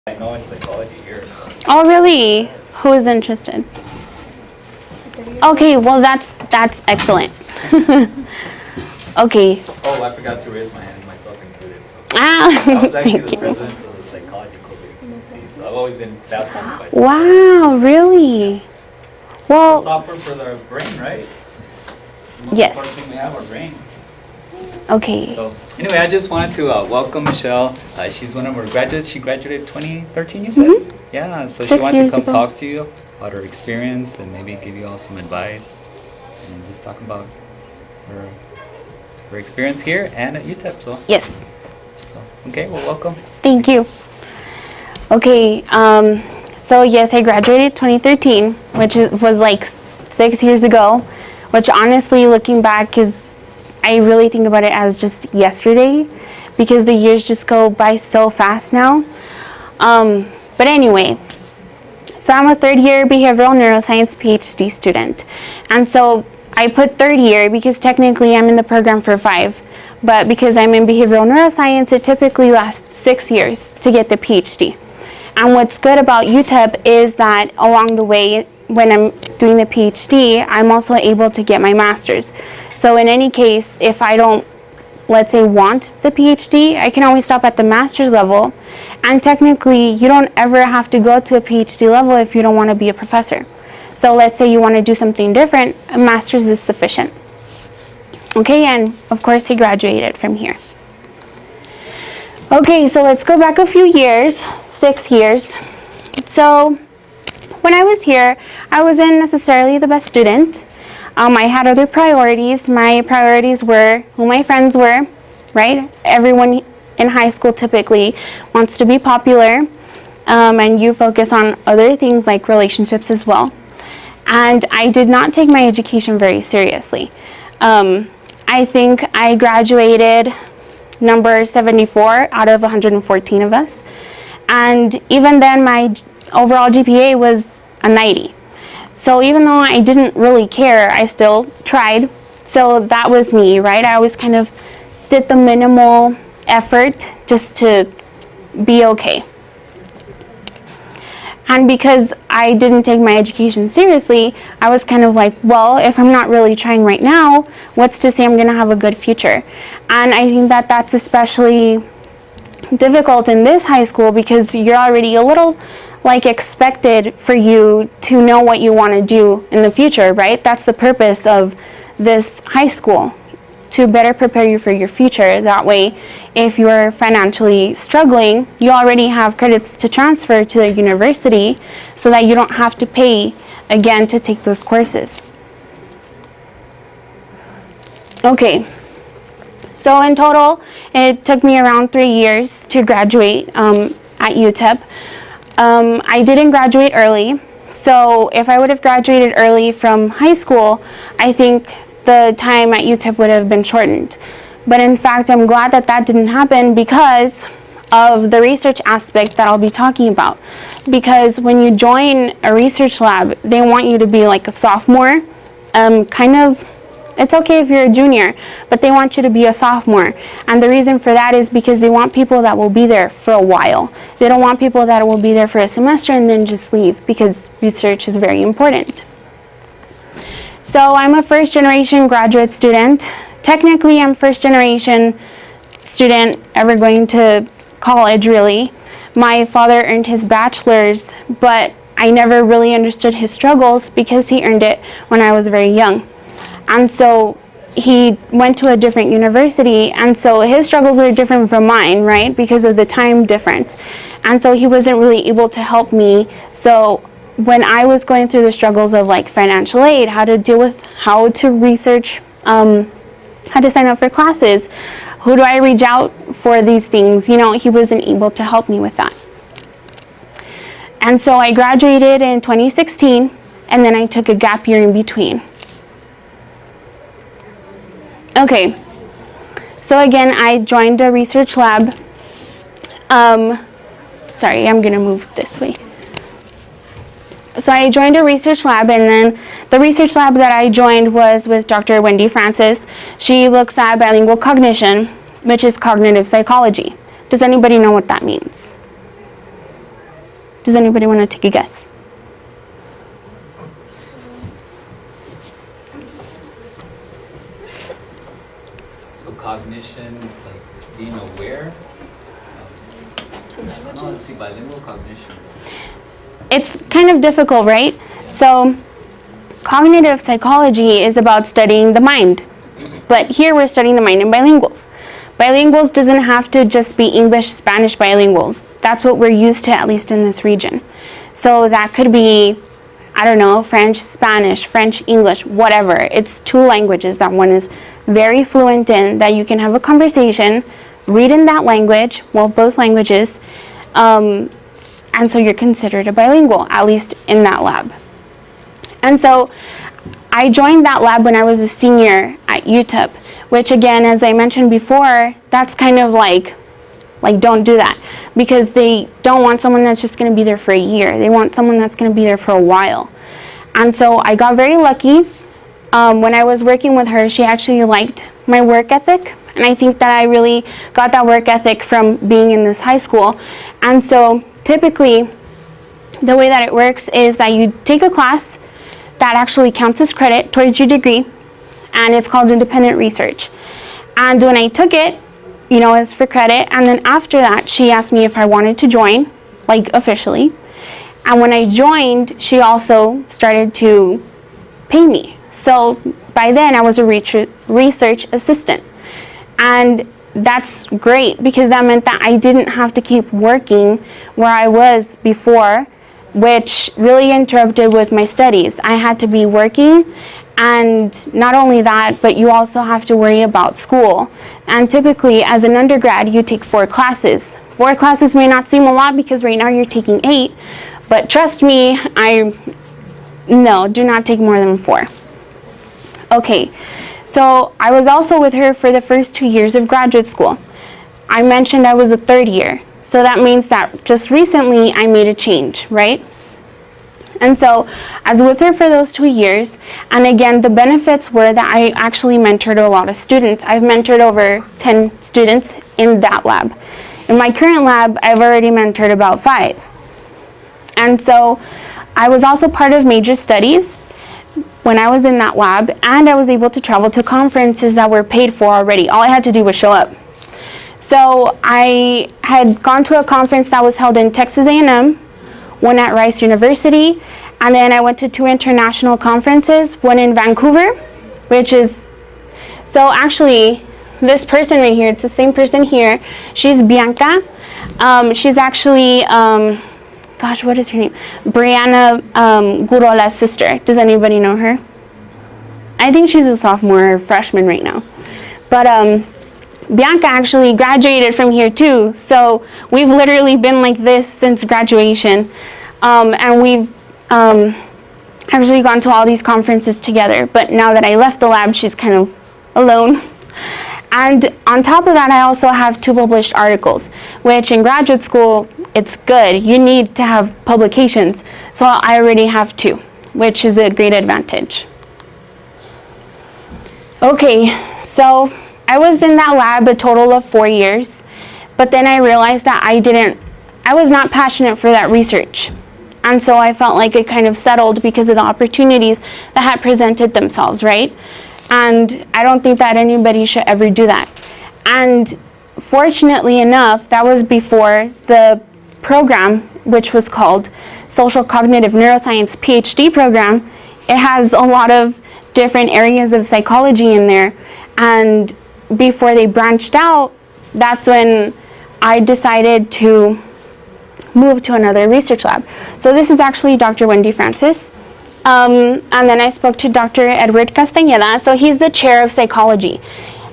I know in psychology here. Oh, really? Who is interested? Okay, well that's excellent. Okay. Oh, I forgot to raise my hand, myself included. So Ah, I was actually thank the you. president of the psychology club at UBC, so I've always been fascinated by psychology. Wow, really? The Well, software for the brain, right? The most yes. important thing we have, our brain. Okay. So anyway, I just wanted to welcome Michelle. She's one of our graduates. She graduated 2013, you said? Mhm. Yeah, so she 6 wanted to years come ago. talk to you about her experience and maybe give you all some advice and just talk about her experience here and at UTEP. So, Yes. okay, well, welcome. Thank you. Okay, so yes, I graduated 2013, which was like 6 years ago, which honestly, looking back, I really think about it as just yesterday, because the years just go by so fast now. But anyway, so I'm a third-year behavioral neuroscience PhD student, and so I put third year because technically I'm in the program for 5, but because I'm in behavioral neuroscience, it typically lasts 6 years to get the PhD. And what's good about UTEP is that along the way, when I'm doing the PhD, I'm also able to get my master's. So in any case, if I don't, let's say, want the PhD, I can always stop at the master's level. And technically, you don't ever have to go to a PhD level if you don't want to be a professor. So let's say you want to do something different, a master's is sufficient. Okay, and of course I graduated from here. Okay, so let's go back a few years, 6 years. So when I was here, I wasn't necessarily the best student. I had other priorities. My priorities were who my friends were, right? Everyone in high school typically wants to be popular, and you focus on other things like relationships as well. And I did not take my education very seriously. I think I graduated number 74 out of 114 of us. And even then, my overall GPA was a 90. So even though I didn't really care, I still tried. So that was me, right? I always kind of did the minimal effort just to be okay. And because I didn't take my education seriously, I was kind of like, well, if I'm not really trying right now, what's to say I'm going to have a good future? And I think that that's especially difficult in this high school because you're already a little like expected for you to know what you want to do in the future, right? That's the purpose of this high school, to better prepare you for your future. That way, if you're financially struggling, you already have credits to transfer to the university so that you don't have to pay again to take those courses. Okay, so in total, it took me around 3 years to graduate at UTEP. I didn't graduate early, so if I would have graduated early from high school, I think the time at UTEP would have been shortened. But in fact, I'm glad that that didn't happen because of the research aspect that I'll be talking about. Because when you join a research lab, they want you to be like a sophomore, it's okay if you're a junior, but they want you to be a sophomore. And the reason for that is because they want people that will be there for a while. They don't want people that will be there for a semester and then just leave, because research is very important. So I'm a first-generation graduate student. Technically, I'm first-generation student ever going to college, really. My father earned his bachelor's, but I never really understood his struggles because he earned it when I was very young. And so he went to a different university, and so his struggles were different from mine, right, because of the time difference. And so he wasn't really able to help me. So when I was going through the struggles of like financial aid, how to deal with, how to research, how to sign up for classes, who do I reach out for these things, you know, he wasn't able to help me with that. And so I graduated in 2016, and then I took a gap year in between. Okay, so again, I joined a research lab. Sorry, I'm gonna move this way. So I joined a research lab, and then the research lab that I joined was with Dr. Wendy Francis. She looks at bilingual cognition, which is cognitive psychology. Does anybody know what that means? Does anybody want to take a guess? So cognition, like being aware. No, let's see, bilingual cognition. It's kind of difficult, right? So cognitive psychology is about studying the mind. But here we're studying the mind in bilinguals. Bilinguals doesn't have to just be English, Spanish bilinguals. That's what we're used to, at least in this region. So that could be, I don't know, French, Spanish, French, English, whatever. It's 2 languages that one is very fluent in, that you can have a conversation, read in that language, well, both languages, and so you're considered a bilingual, at least in that lab. And so I joined that lab when I was a senior at UTEP, which again, as I mentioned before, that's kind of like don't do that, because they don't want someone that's just going to be there for a year. They want someone that's going to be there for a while. And so I got very lucky. When I was working with her, she actually liked my work ethic, and I think that I really got that work ethic from being in this high school. And so typically, the way that it works is that you take a class that actually counts as credit towards your degree, and it's called independent research. And when I took it, it's for credit, and then after that, she asked me if I wanted to join, like officially. And when I joined, she also started to pay me. So by then, I was a research assistant. And that's great, because that meant that I didn't have to keep working where I was before, which really interrupted with my studies. I had to be working, and not only that, but you also have to worry about school. And typically, as an undergrad, you take 4 classes. 4 classes may not seem a lot, because right now you're taking 8, but trust me, no, do not take more than 4. Okay, so I was also with her for the first 2 years of graduate school. I mentioned I was a 3rd year. So that means that just recently I made a change, right? And so I was with her for those 2 years. And again, the benefits were that I actually mentored a lot of students. I've mentored over 10 students in that lab. In my current lab, I've already mentored about 5. And so I was also part of major studies when I was in that lab, and I was able to travel to conferences that were paid for already. All I had to do was show up. So I had gone to a conference that was held in Texas A&M, one at Rice University, and then I went to 2 international conferences, one in Vancouver, which is, so actually, this person right here, it's the same person here, she's Bianca. She's actually, gosh, what is her name? Brianna Gurola's sister. Does anybody know her? I think she's a sophomore or freshman right now. But Bianca actually graduated from here too, so we've literally been like this since graduation, and we've actually gone to all these conferences together. But now that I left the lab, she's kind of alone. And on top of that, I also have 2 published articles, which in graduate school, it's good. You need to have publications. So I already have 2, which is a great advantage. Okay, so I was in that lab a total of 4 years, but then I realized that I was not passionate for that research. And so I felt like it kind of settled because of the opportunities that had presented themselves, right? And I don't think that anybody should ever do that. And fortunately enough, that was before the program, which was called Social Cognitive Neuroscience PhD program. It has a lot of different areas of psychology in there. And before they branched out, that's when I decided to move to another research lab. So this is actually Dr. Wendy Francis. And then I spoke to Dr. Edward Castañeda. So he's the chair of psychology.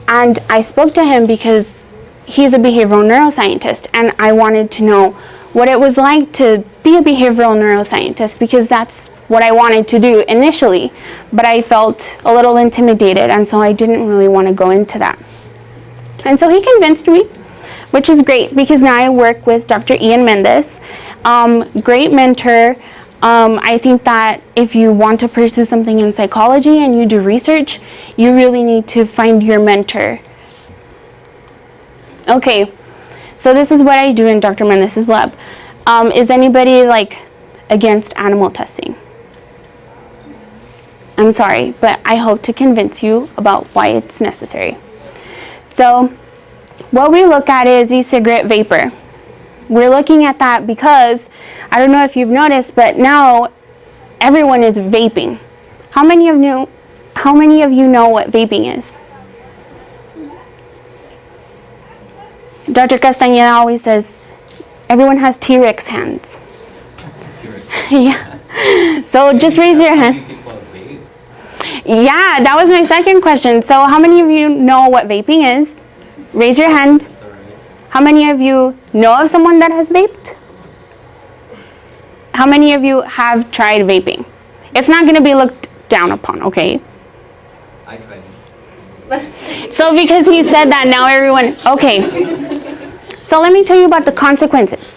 And I spoke to him because he's a behavioral neuroscientist. And I wanted to know what it was like to be a behavioral neuroscientist, because that's what I wanted to do initially. But I felt a little intimidated, and so I didn't really want to go into that. And so he convinced me, which is great, because now I work with Dr. Ian Mendez, great mentor. I think that if you want to pursue something in psychology and you do research, you really need to find your mentor. Okay, so this is what I do in Dr. Mendez's lab. Is anybody like against animal testing? I'm sorry, but I hope to convince you about why it's necessary. So what we look at is e-cigarette vapor. We're looking at that because, I don't know if you've noticed, but now everyone is vaping. How many of you know what vaping is? Dr. Castañeda always says, everyone has T-Rex hands. Yeah. So just raise your hand. Yeah, that was my second question. So how many of you know what vaping is? Raise your hand. How many of you know of someone that has vaped? How many of you have tried vaping? It's not going to be looked down upon, okay? I tried it. So because he said that, now everyone, okay. So let me tell you about the consequences.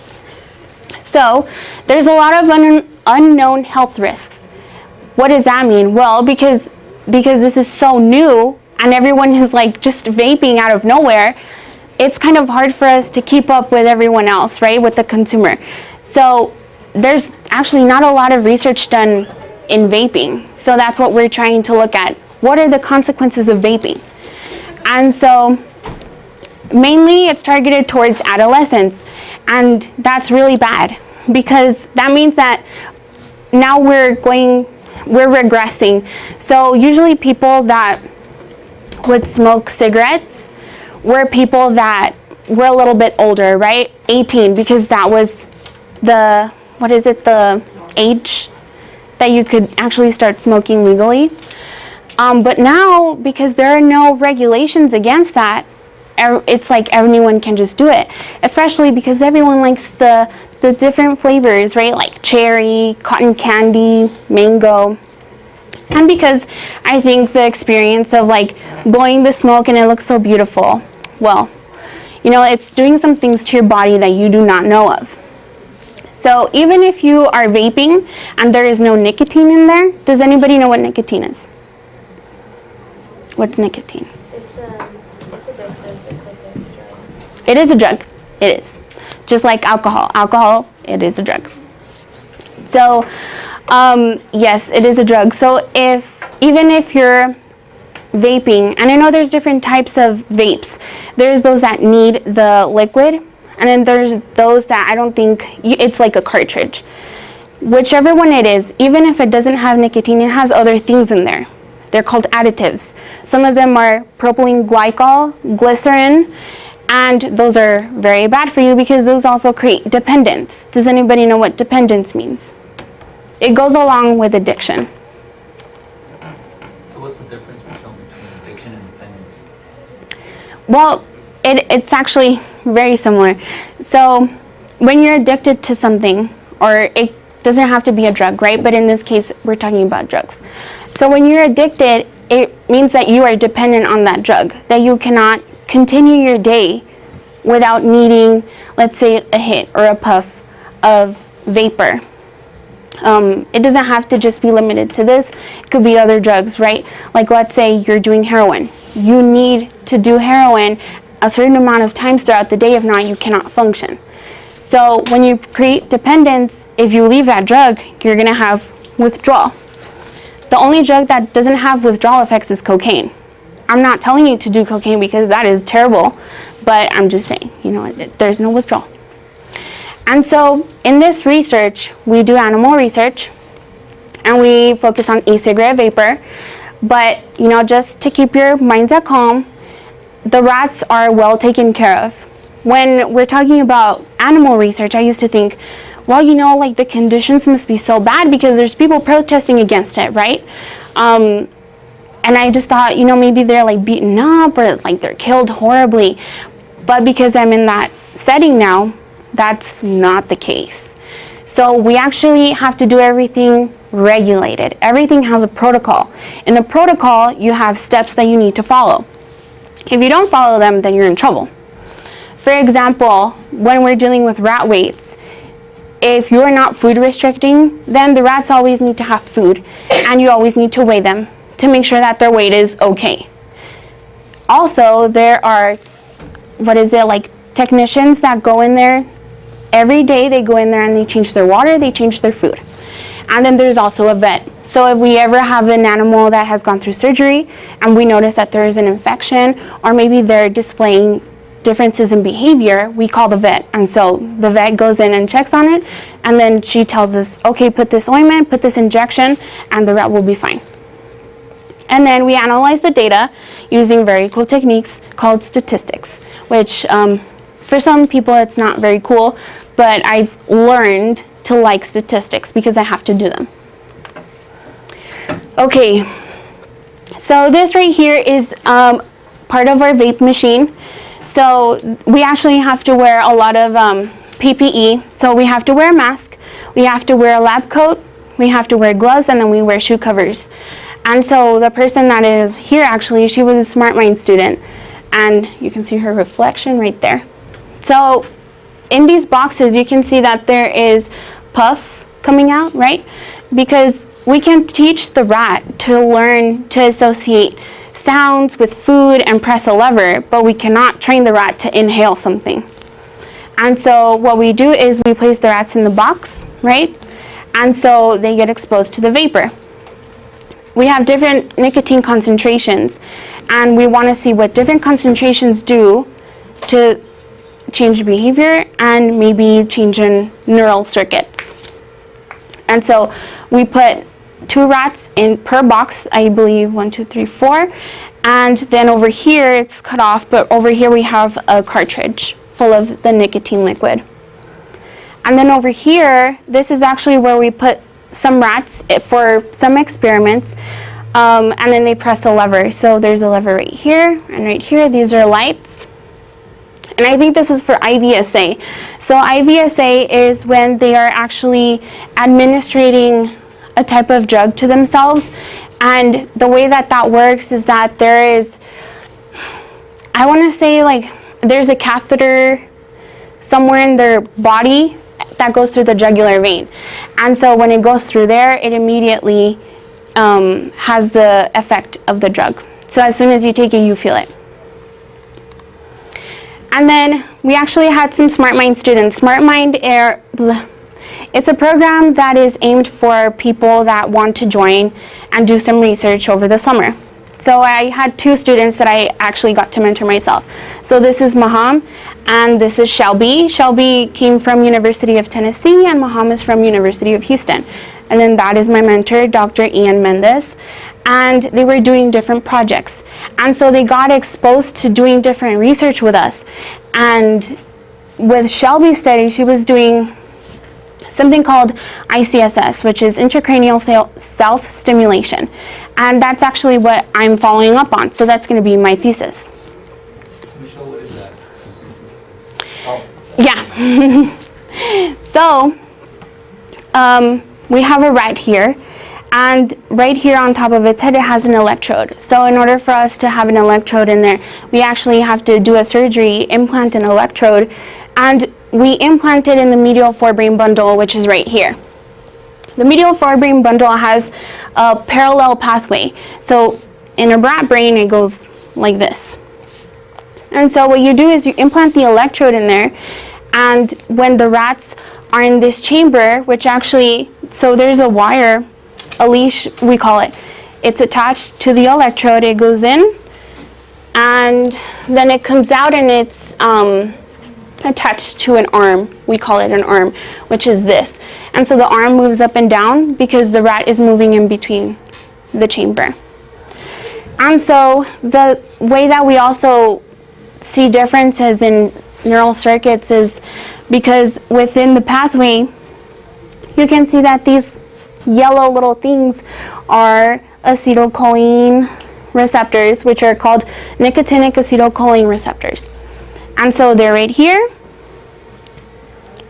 So there's a lot of unknown health risks. What does that mean? Well, because this is so new and everyone is like just vaping out of nowhere, it's kind of hard for us to keep up with everyone else, right, with the consumer. So there's actually not a lot of research done in vaping. So that's what we're trying to look at. What are the consequences of vaping? And so mainly it's targeted towards adolescents, and that's really bad because that means that now we're regressing. So usually people that would smoke cigarettes were people that were a little bit older, right? 18, because that was the age that you could actually start smoking legally. But now, because there are no regulations against that, it's like anyone can just do it, especially because everyone likes the different flavors, right? Like cherry, cotton candy, mango. And because I think the experience of like blowing the smoke and it looks so beautiful, well, it's doing some things to your body that you do not know of. So even if you are vaping and there is no nicotine in there, does anybody know what nicotine is? What's nicotine? It's addictive. It's like a drug. It is a drug. It is. Just like alcohol. Alcohol, it is a drug. So, yes, it is a drug. So even if you're vaping, and I know there's different types of vapes. There's those that need the liquid, and then there's those that I don't think, it's like a cartridge. Whichever one it is, even if it doesn't have nicotine, it has other things in there. They're called additives. Some of them are propylene glycol, glycerin, and those are very bad for you because those also create dependence. Does anybody know what dependence means? It goes along with addiction. So what's the difference, Michelle, between addiction and dependence? Well, it's actually very similar. So when you're addicted to something, or it doesn't have to be a drug, right? But in this case, we're talking about drugs. So when you're addicted, it means that you are dependent on that drug, that you cannot continue your day without needing, let's say, a hit or a puff of vapor. It doesn't have to just be limited to this. It could be other drugs, right? Like let's say you're doing heroin. You need to do heroin a certain amount of times throughout the day. If not, you cannot function. So when you create dependence, if you leave that drug, you're going to have withdrawal. The only drug that doesn't have withdrawal effects is cocaine. I'm not telling you to do cocaine because that is terrible, but I'm just saying, there's no withdrawal. And so in this research, we do animal research and we focus on e-cigarette vapor. But, just to keep your minds at calm, the rats are well taken care of. When we're talking about animal research, I used to think, well, like the conditions must be so bad because there's people protesting against it, right? And I just thought, maybe they're like beaten up or like they're killed horribly. But because I'm in that setting now, that's not the case. So we actually have to do everything regulated. Everything has a protocol. In the protocol, you have steps that you need to follow. If you don't follow them, then you're in trouble. For example, when we're dealing with rat weights, if you're not food restricting, then the rats always need to have food, and you always need to weigh them to make sure that their weight is okay. Also, there are, technicians that go in there every day they go in there and they change their water, they change their food. And then there's also a vet. So if we ever have an animal that has gone through surgery and we notice that there is an infection, or maybe they're displaying differences in behavior, we call the vet. And so the vet goes in and checks on it, and then she tells us, okay, put this ointment, put this injection, and the rat will be fine. And then we analyze the data using very cool techniques called statistics, which for some people it's not very cool, but I've learned to like statistics because I have to do them. Okay, so this right here is part of our vape machine. So we actually have to wear a lot of PPE. So we have to wear a mask, we have to wear a lab coat, we have to wear gloves, and then we wear shoe covers. And so the person that is here, actually, she was a Smart Mind student, and you can see her reflection right there. So in these boxes, you can see that there is puff coming out, right? Because we can teach the rat to learn to associate sounds with food and press a lever, but we cannot train the rat to inhale something. And so what we do is we place the rats in the box, right? And so they get exposed to the vapor. We have different nicotine concentrations, and we want to see what different concentrations do to change behavior and maybe change in neural circuits. And so we put 2 rats in per box, I believe 1, 2, 3, 4, and then over here it's cut off, but over here we have a cartridge full of the nicotine liquid. And then over here, this is actually where we put some rats for some experiments, and then they press a lever. So there's a lever right here and right here. These are lights. And I think this is for IVSA. So IVSA is when they are actually administrating a type of drug to themselves. And the way that that works is that there is, I want to say, like, there's a catheter somewhere in their body that goes through the jugular vein. And so when it goes through there, it immediately has the effect of the drug. So as soon as you take it, you feel it. And then we actually had some Smart Mind students. Smart Mind, it's a program that is aimed for people that want to join and do some research over the summer. So I had 2 students that I actually got to mentor myself. So this is Maham and this is Shelby. Shelby came from University of Tennessee and Maham is from University of Houston. And then that is my mentor, Dr. Ian Mendez. And they were doing different projects. And so they got exposed to doing different research with us. And with Shelby's study, she was doing something called ICSS, which is intracranial self-stimulation. And that's actually what I'm following up on. So that's going to be my thesis. Michelle, what is that? Yeah. So we have a rat here. And right here on top of its head, it has an electrode. So in order for us to have an electrode in there, we actually have to do a surgery, implant an electrode, and we implant it in the medial forebrain bundle, which is right here. The medial forebrain bundle has a parallel pathway. So in a rat brain, it goes like this. And so what you do is you implant the electrode in there, and when the rats are in this chamber, which actually, so there's a wire, a leash, we call it. It's attached to the electrode, it goes in, and then it comes out and it's attached to an arm. We call it an arm, which is this. And so the arm moves up and down because the rat is moving in between the chamber. And so the way that we also see differences in neural circuits is because within the pathway, you can see that these yellow little things are acetylcholine receptors, which are called nicotinic acetylcholine receptors. And so they're right here,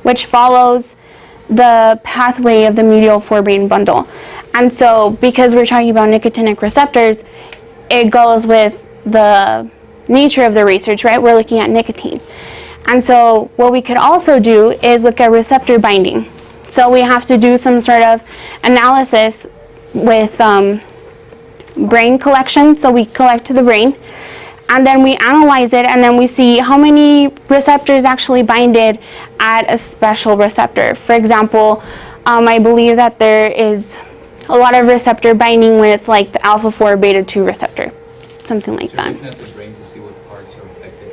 which follows the pathway of the medial forebrain bundle. And so because we're talking about nicotinic receptors, it goes with the nature of the research, right? We're looking at nicotine. And so what we could also do is look at receptor binding. So we have to do some sort of analysis with brain collection. So we collect the brain, And then we analyze it, and then we see how many receptors actually binded at a special receptor. For example, I believe that there is a lot of receptor binding with like the alpha-4 beta-2 receptor, something like So that. you're looking at the brain to see what parts are affected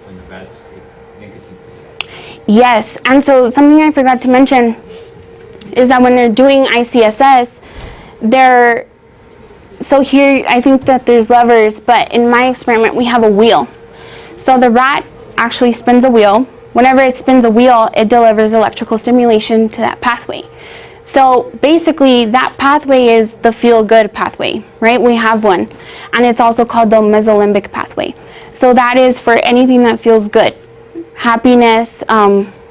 when the rats take nicotine. Yes, and so something I forgot to mention is that when they're doing ICSS, so here I think that there's levers, but in my experiment we have a wheel. So the rat actually spins a wheel. Whenever it spins a wheel, it delivers electrical stimulation to that pathway. So basically that pathway is the feel-good pathway, right? We have one, and it's also called the Mesolimbic Pathway. So that is for anything that feels good. Happiness,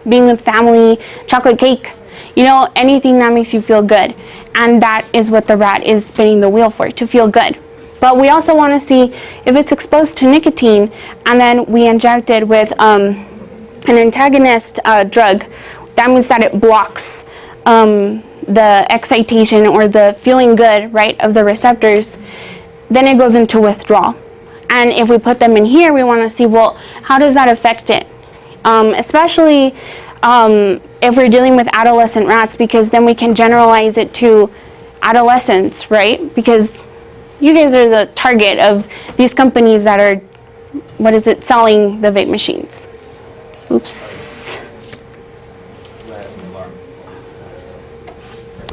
being with family, chocolate cake, anything that makes you feel good. And that is what the rat is spinning the wheel for, to feel good. But we also want to see if it's exposed to nicotine, and then we inject it with an antagonist drug. That means that it blocks the excitation or the feeling good, right, of the receptors. Then it goes into withdrawal. And if we put them in here, we want to see, well, how does that affect it? Especially if we're dealing with adolescent rats, because then we can generalize it to adolescents, right? Because you guys are the target of these companies that are, selling the vape machines. Oops.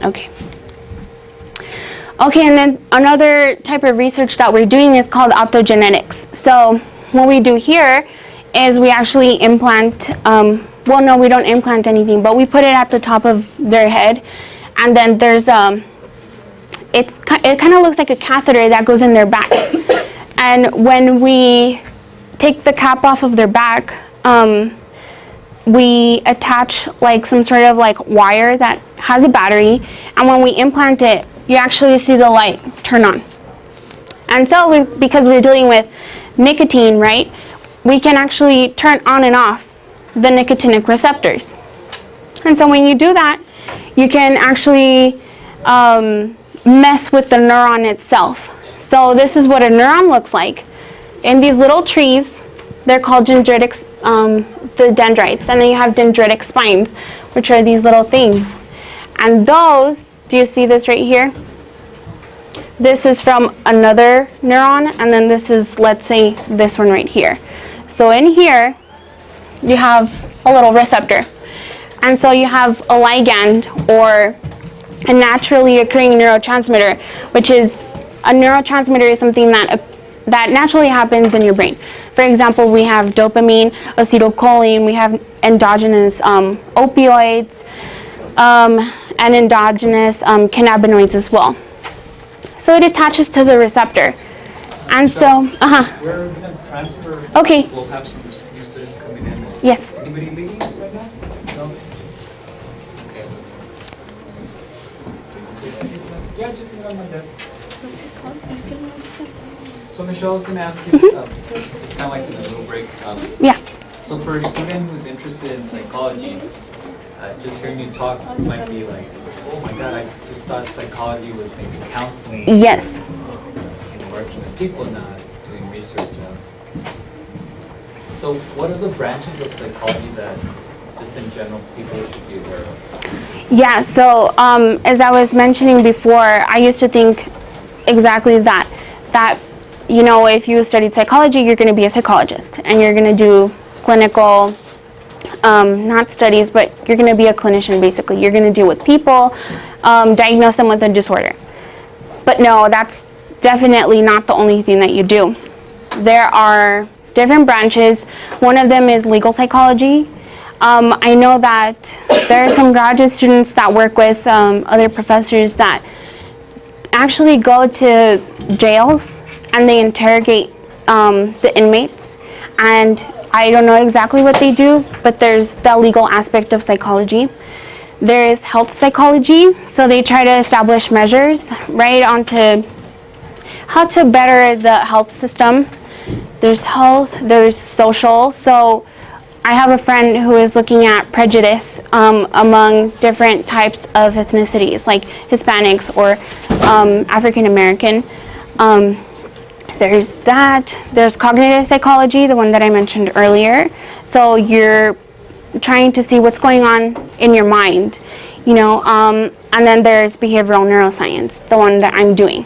Okay. Okay, and then another type of research that we're doing is called optogenetics. So what we do here is we actually implant, well, no, we don't implant anything, but we put it at the top of their head, and then there's it kind of looks like a catheter that goes in their back. And when we take the cap off of their back, we attach like some sort of like wire that has a battery, and when we implant it, you actually see the light turn on. And so because we're dealing with nicotine, right, we can actually turn on and off the nicotinic receptors. And so when you do that, you can actually mess with the neuron itself. So this is what a neuron looks like. In these little trees, they're called dendritic, the dendrites, and then you have dendritic spines, which are these little things. And those, do you see this right here? This is from another neuron, and then this is, let's say, this one right here. So in here, you have a little receptor. And so you have a ligand, or a naturally occurring neurotransmitter, which is, a neurotransmitter is something that naturally happens in your brain. For example, we have dopamine, acetylcholine, we have endogenous opioids, and endogenous cannabinoids as well. So it attaches to the receptor. And so, We're going to transfer. Okay. We'll have some new students coming in. Yes. Anybody leaving right now? No? Okay. Yeah, just leave it on my desk. What's it called? So Michelle, I was going to ask you, it's kind of like a little break. Yeah. So for a student who's interested in psychology, just hearing you talk might be like, oh my God, I just thought psychology was maybe counseling. Yes. Working with people, not doing research. So what are the branches of psychology that just in general people should be aware of? Yeah, so as I was mentioning before, I used to think exactly that if you studied psychology, you're going to be a psychologist, and you're going to do clinical, not studies, but you're going to be a clinician basically. You're going to deal with people, diagnose them with a disorder. But no, that's definitely not the only thing that you do. There are different branches. One of them is legal psychology. I know that there are some graduate students that work with other professors that actually go to jails and they interrogate the inmates. And I don't know exactly what they do, but there's the legal aspect of psychology. There is health psychology, so they try to establish measures, right, onto how to better the health system. There's health, there's social. So I have a friend who is looking at prejudice among different types of ethnicities, like Hispanics or African American. there's that. There's cognitive psychology, the one that I mentioned earlier. So you're trying to see what's going on in your mind, and then there's behavioral neuroscience, the one that I'm doing.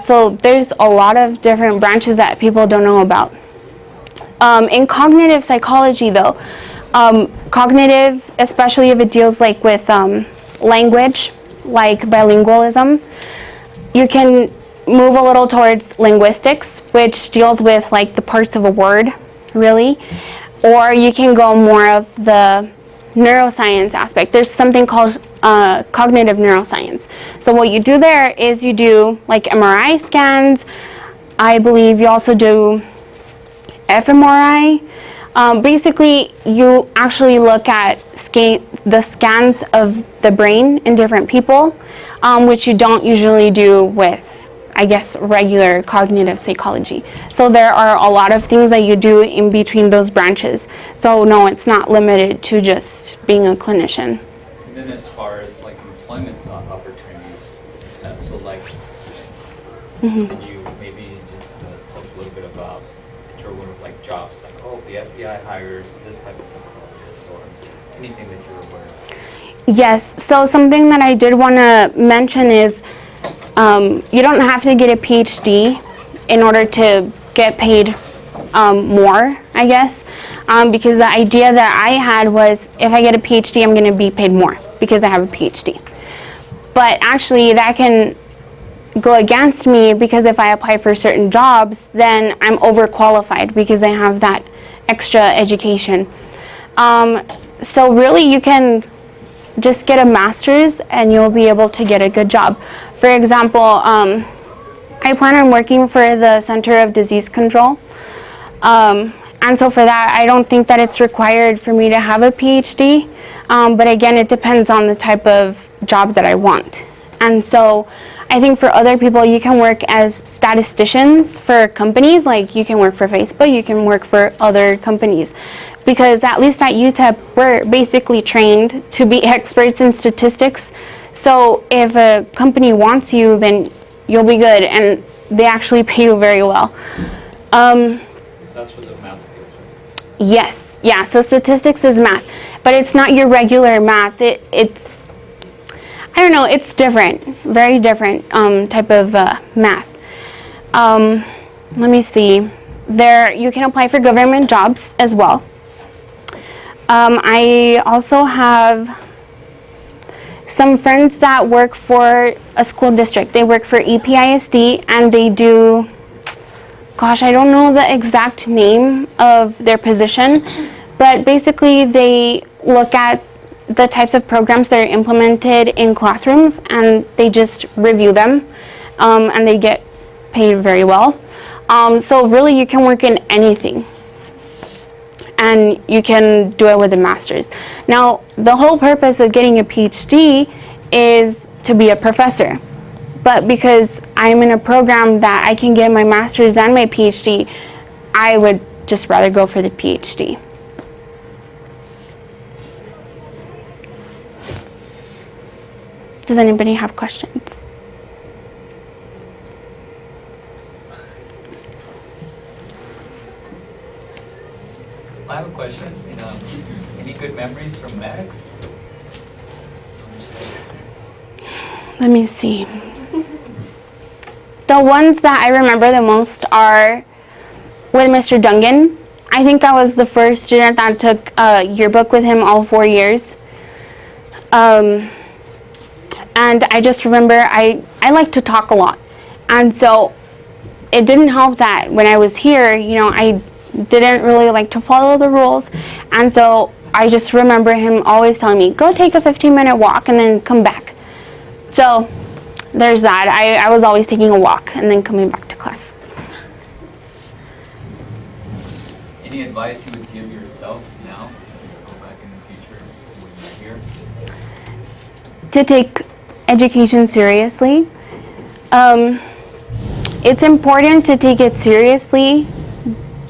So there's a lot of different branches that people don't know about. In cognitive psychology, though, cognitive, especially if it deals like with language, like bilingualism, you can move a little towards linguistics, which deals with like the parts of a word, really, or you can go more of the neuroscience aspect. There's something called cognitive neuroscience. So what you do there is you do like MRI scans. I believe you also do fMRI. Basically, you actually look at the scans of the brain in different people, which you don't usually do with, I guess, regular cognitive psychology. So there are a lot of things that you do in between those branches. So no, it's not limited to just being a clinician. And then as far as like employment opportunities, so like, can you maybe just tell us a little bit about your work, like jobs, like, oh, the FBI hires this type of psychologist, or anything that you're aware of? Yes, so something that I did want to mention is you don't have to get a PhD in order to get paid more, I guess, because the idea that I had was if I get a PhD, I'm going to be paid more because I have a PhD. But actually, that can go against me because if I apply for certain jobs, then I'm overqualified because I have that extra education. So really, you can just get a master's and you'll be able to get a good job. For example, I plan on working for the Center of Disease Control. And so for that, I don't think that it's required for me to have a PhD. But again, it depends on the type of job that I want. And so I think for other people, you can work as statisticians for companies, like you can work for Facebook, you can work for other companies. Because at least at UTEP, we're basically trained to be experts in statistics. So if a company wants you, then you'll be good, and they actually pay you very well. That's for the math skills, right? Yes, yeah, so statistics is math, but it's not your regular math. It's, I don't know, it's different, very different type of math. Let me see. There, you can apply for government jobs as well. I also have some friends that work for a school district. They work for EPISD, and they do, gosh, I don't know the exact name of their position, but basically they look at the types of programs that are implemented in classrooms, and they just review them, and they get paid very well. So really, you can work in anything, and you can do it with a master's. Now, the whole purpose of getting a PhD is to be a professor. But because I'm in a program that I can get my master's and my PhD, I would just rather go for the PhD. Does anybody have questions? I have a question. Any good memories from MECHS? Let me see. The ones that I remember the most are with Mr. Dungan. I think I was the first student that took a yearbook with him all 4 years. And I just remember I like to talk a lot. And so it didn't help that when I was here, I didn't really like to follow the rules. And so I just remember him always telling me, go take a 15-minute walk and then come back. So there's that. I was always taking a walk and then coming back to class. Any advice you would give yourself now, go back in the future when you're here? To take education seriously. It's important to take it seriously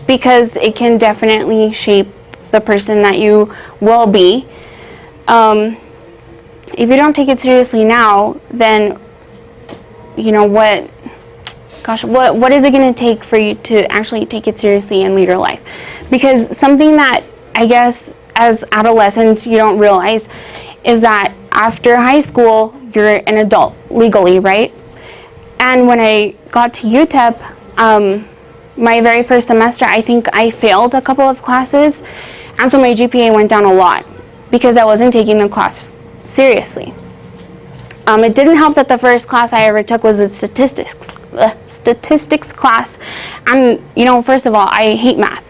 because it can definitely shape the person that you will be. If you don't take it seriously now, then gosh, what is it going to take for you to actually take it seriously and lead your life? Because something that I guess as adolescents you don't realize is that after high school, you're an adult legally, right? And when I got to UTEP, my very first semester, I think I failed a couple of classes, and so my GPA went down a lot because I wasn't taking the class seriously. It didn't help that the first class I ever took was a statistics class, and first of all, I hate math.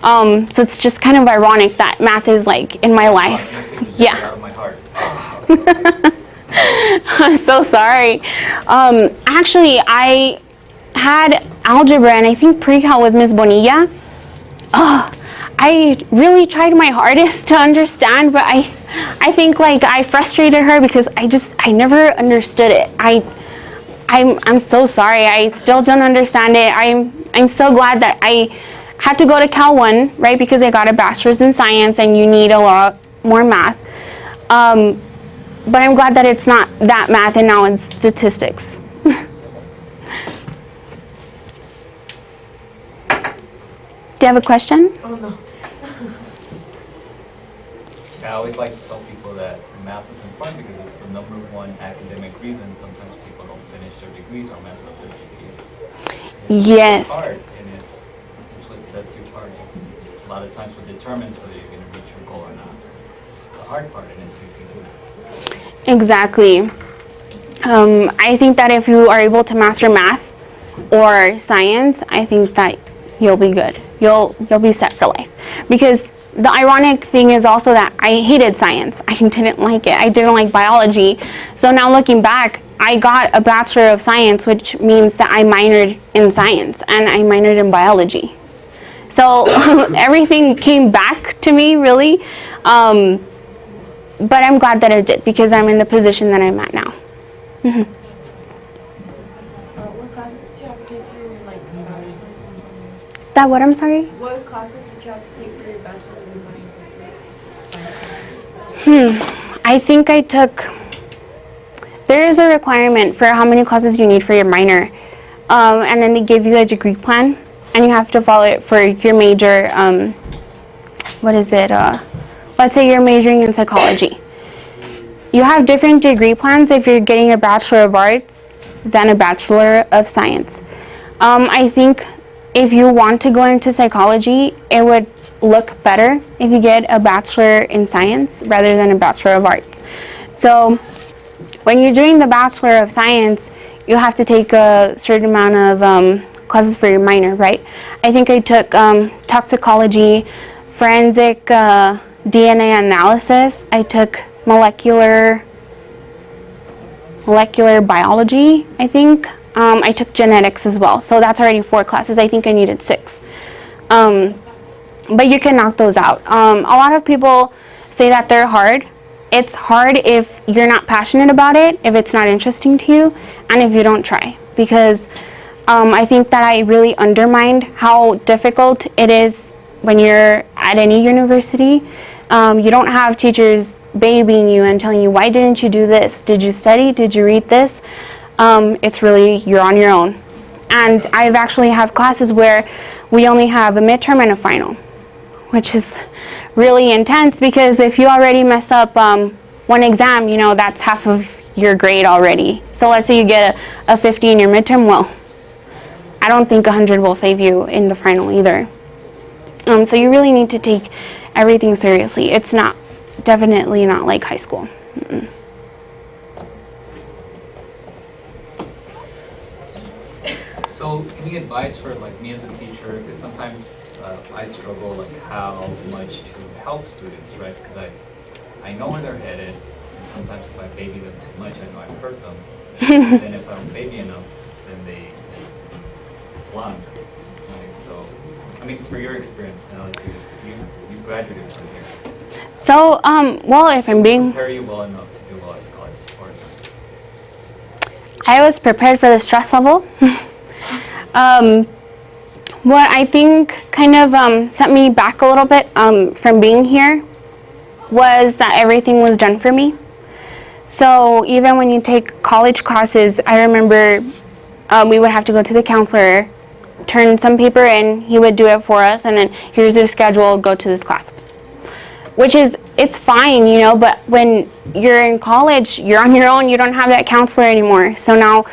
So it's just kind of ironic that math is like in my life. Yeah. Out of my heart. I'm so sorry. Actually, I had algebra and I think pre-cal with Ms. Bonilla. I really tried my hardest to understand, but I think like I frustrated her because I never understood it. I'm so sorry. I still don't understand it. I'm so glad that I had to go to Cal 1, right, because I got a bachelor's in science and you need a lot more math. But I'm glad that it's not that math and now it's statistics. Do you have a question? Oh no. I always like to tell people that math is important because it's the #1 academic reason sometimes people don't finish their degrees or mess up their GPAs. Yes. It's hard, and it's what sets you apart. It's a lot of times what determines whether you're going to reach your goal or not. The hard part, and it's you can do it. Exactly. I think that if you are able to master math or science, I think that you'll be good. You'll be set for life. Because the ironic thing is also that I hated science. I didn't like it. I didn't like biology. So now looking back, I got a Bachelor of Science, which means that I minored in science and I minored in biology. So everything came back to me, really. But I'm glad that it did because I'm in the position that I'm at now. Mm-hmm. What classes did you have to take for your bachelor's? That what, I'm sorry? What classes did you have to take for your bachelor's in science? I think I took, there is a requirement for how many classes you need for your minor. And then they give you a degree plan and you have to follow it for your major, let's say you're majoring in psychology. You have different degree plans if you're getting a Bachelor of Arts than a Bachelor of Science. I think if you want to go into psychology, it would look better if you get a Bachelor in Science rather than a Bachelor of Arts. So when you're doing the Bachelor of Science, you have to take a certain amount of classes for your minor, right? I think I took toxicology, forensic DNA analysis. I took molecular biology, I think. I took genetics as well. So that's already 4 classes. I think I needed 6. But you can knock those out. A lot of people say that they're hard. It's hard if you're not passionate about it, if it's not interesting to you, and if you don't try. Because I think that I really undermined how difficult it is when you're at any university. You don't have teachers babying you and telling you, why didn't you do this? Did you study? Did you read this? It's really, you're on your own. And I've actually have classes where we only have a midterm and a final, which is really intense because if you already mess up one exam, that's half of your grade already. So let's say you get a 50 in your midterm, well, I don't think 100 will save you in the final either. So you really need to take everything seriously. It's definitely not like high school. Mm-mm. So any advice for like me as a teacher? Because sometimes I struggle like how much to help students, right? Because I know where they're headed, and sometimes if I baby them too much, I know I hurt them. And then if I don't baby enough, then they just flunk. Right? So, I mean, for your experience now, like you graduated from here. So, well, if I'm being... Prepare you well enough to do well at college or I was prepared for the stress level. What I think kind of set me back a little bit from being here was that everything was done for me. So even when you take college classes, I remember we would have to go to the counselor, turn some paper in, he would do it for us, and then here's your schedule, go to this class. Which is, it's fine, you know, but when you're in college, you're on your own, you don't have that counselor anymore. So now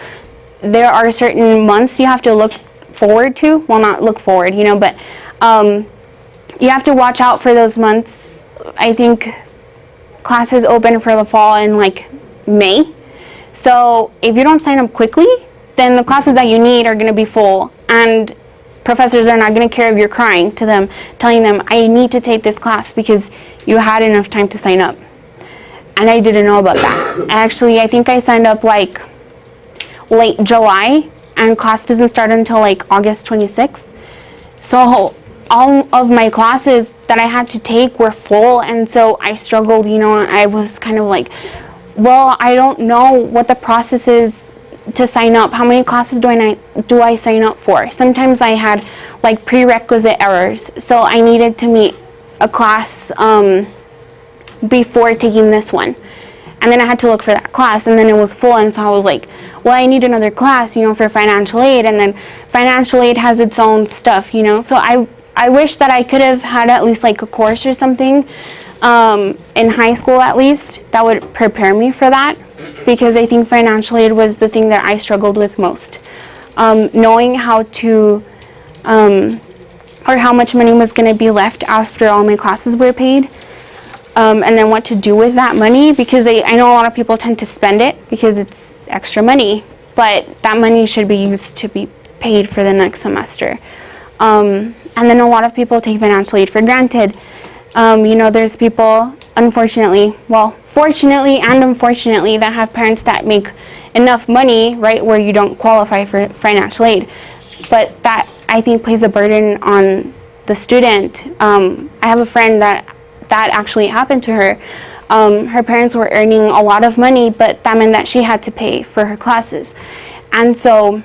there are certain months you have to look forward to, well, not look forward, you know, but you have to watch out for those months. I think classes open for the fall in like May. So if you don't sign up quickly, then the classes that you need are going to be full, and professors are not going to care if you're crying to them, telling them, I need to take this class because you had enough time to sign up. And I didn't know about that. Actually, I think I signed up like late July, and class doesn't start until like August 26th. So all of my classes that I had to take were full, and so I struggled, you know. I was kind of like, well, I don't know what the process is to sign up. How many classes do I sign up for? Sometimes I had like prerequisite errors, so I needed to meet a class before taking this one, and then I had to look for that class, and then it was full, and so I was like, well, I need another class, you know, for financial aid, and then financial aid has its own stuff, you know. So I wish that I could have had at least like a course or something in high school at least that would prepare me for that, because I think financial aid was the thing that I struggled with most. Knowing how to, or how much money was going to be left after all my classes were paid, and then what to do with that money, because I know a lot of people tend to spend it because it's extra money, but that money should be used to be paid for the next semester. And then a lot of people take financial aid for granted. You know, there's people, unfortunately, well, fortunately and unfortunately, that have parents that make enough money, right, where you don't qualify for financial aid. But that, I think, plays a burden on the student. I have a friend that actually happened to her. Her parents were earning a lot of money, but that meant that she had to pay for her classes. And so,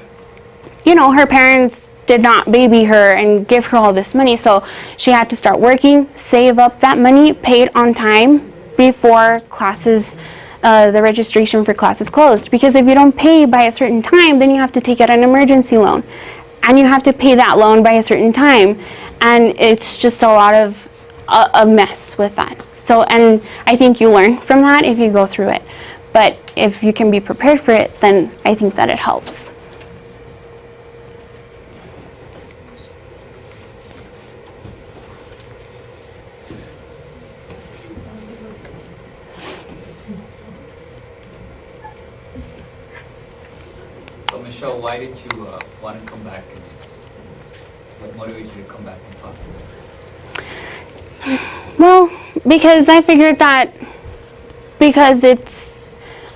you know, her parents did not baby her and give her all this money, so she had to start working, save up that money, pay it on time before classes, the registration for classes closed. Because if you don't pay by a certain time, then you have to take out an emergency loan, and you have to pay that loan by a certain time, and it's just a lot of a mess with that. So, and I think you learn from that if you go through it, but if you can be prepared for it, then I think that it helps. So Michelle, why did you want to come back, and what motivated you to come back and talk to them? Well, because I figured that, because it's,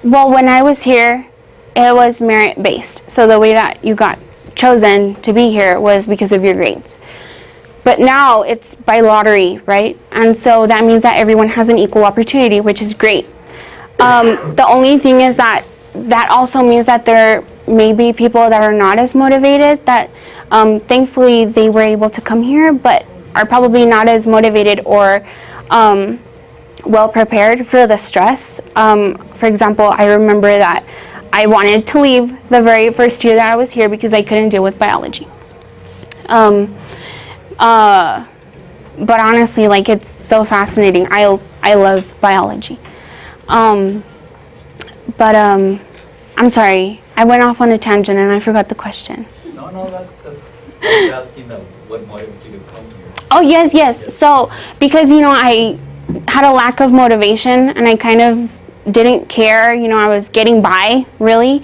well, when I was here, it was merit-based. So the way that you got chosen to be here was because of your grades. But now it's by lottery, right? And so that means that everyone has an equal opportunity, which is great. The only thing is that also means that there may be people that are not as motivated, that thankfully they were able to come here, but are probably not as motivated or well prepared for the stress. For example, I remember that I wanted to leave the very first year that I was here because I couldn't deal with biology. But honestly, like, it's so fascinating. I love biology. But I'm sorry, I went off on a tangent and I forgot the question. No, that's I was asking them what motivated you to come here. Oh, yes. So, because, you know, I had a lack of motivation and I kind of didn't care, you know, I was getting by, really.